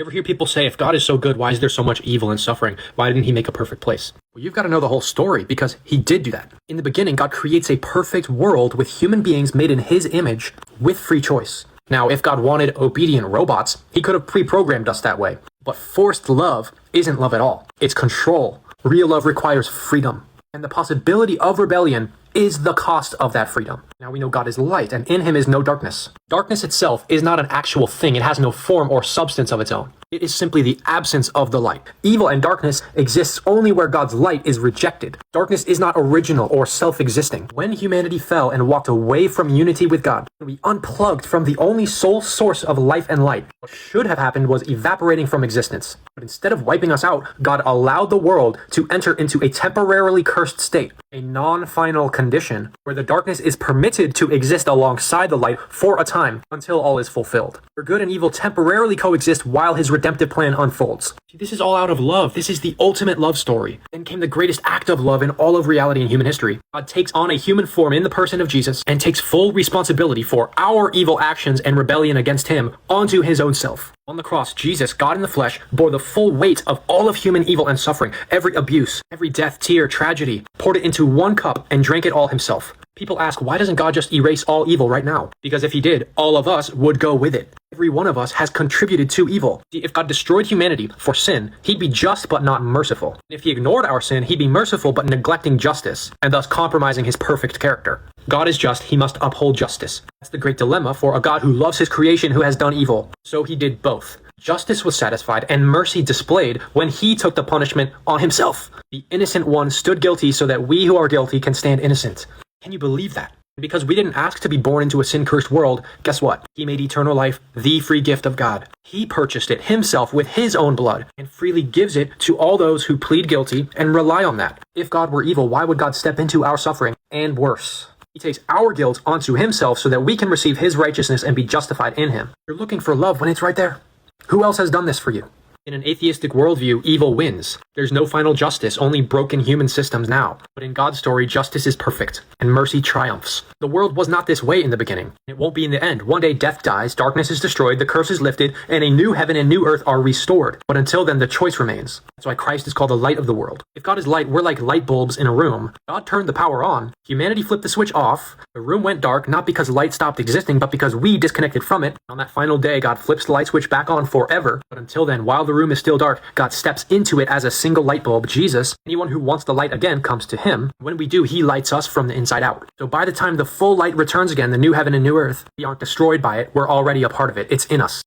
You ever hear people say, if God is so good, why is there so much evil and suffering? Why didn't he make a perfect place? Well, you've got to know the whole story, because he did do that. In the beginning, God creates a perfect world with human beings made in his image with free choice. Now, if God wanted obedient robots, he could have pre-programmed us that way. But forced love isn't love at all. It's control. Real love requires freedom. And the possibility of rebellion is the cost of that freedom. Now we know God is light, and in him is no darkness. Darkness itself is not an actual thing. It has no form or substance of its own. It is simply the absence of the light. Evil and darkness exists only where God's light is rejected. Darkness is not original or self-existing. When humanity fell and walked away from unity with God, we unplugged from the only sole source of life and light. What should have happened was evaporating from existence. But instead of wiping us out, God allowed the world to enter into a temporarily cursed state, a non-final condition where the darkness is permitted to exist alongside the light for a time until all is fulfilled. Where good and evil temporarily coexist while his redemptive plan unfolds. See, this is all out of love. This is the ultimate love story. Then came the greatest act of love in all of reality and human history. God takes on a human form in the person of Jesus and takes full responsibility for our evil actions and rebellion against him onto his own self. On the cross, Jesus, God in the flesh, bore the full weight of all of human evil and suffering, every abuse, every death, tear, tragedy, poured it into one cup and drank it all himself. People ask, why doesn't God just erase all evil right now? Because if he did, all of us would go with it. Every one of us has contributed to evil. If God destroyed humanity for sin, he'd be just but not merciful. If he ignored our sin, he'd be merciful but neglecting justice, and thus compromising his perfect character. God is just, he must uphold justice. That's the great dilemma for a God who loves his creation who has done evil. So he did both. Justice was satisfied and mercy displayed when he took the punishment on himself. The innocent one stood guilty so that we who are guilty can stand innocent. Can you believe that? Because we didn't ask to be born into a sin-cursed world, guess what? He made eternal life the free gift of God. He purchased it himself with his own blood and freely gives it to all those who plead guilty and rely on that. If God were evil, why would God step into our suffering? And worse, he takes our guilt onto himself so that we can receive his righteousness and be justified in him. You're looking for love when it's right there. Who else has done this for you? In an atheistic worldview, evil wins. There's no final justice, only broken human systems now. But in God's story, justice is perfect, and mercy triumphs. The world was not this way in the beginning. It won't be in the end. One day death dies, darkness is destroyed, the curse is lifted, and a new heaven and new earth are restored. But until then, the choice remains. That's why Christ is called the light of the world. If God is light, we're like light bulbs in a room. God turned the power on. Humanity flipped the switch off. The room went dark, not because light stopped existing, but because we disconnected from it. On that final day, God flips the light switch back on forever. But until then, while the room is still dark, God steps into it as a single light bulb, Jesus. Anyone who wants the light again comes to him. When we do, he lights us from the inside out. So by the time the full light returns again, the new heaven and new earth, we aren't destroyed by it. We're already a part of it. It's in us.